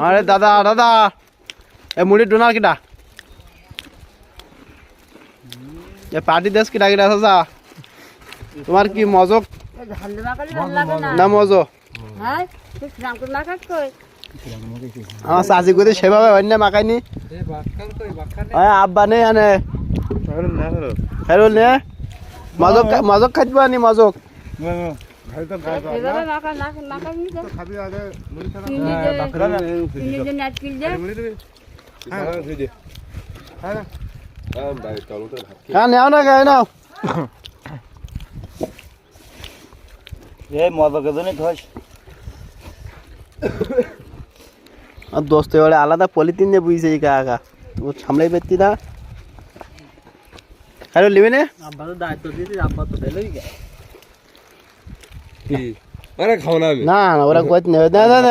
আরে দাদা দাদা এ মুড়ি ডোনার কিটা এ পার্টি দেশ কিটা কিটা চাচা তোমার কি মজক না মজো আমার চাচি করে সেভাবে অন্য মাখাইনি আব্বা নেই আনে হেরো নে মজক মজক খাইতে পারি মজক নেও না গায়ে নাও আর দোস্ত এবারে আলাদা পলিথিন দিয়ে বুঝছে এই কাকা তো সামলাই পেতি না হ্যালো লিবে না আব্বা তো দায়িত্ব দিয়েছি আব্বা তো দিলই কি আরে খাও না না ওরা কইতে নেবে না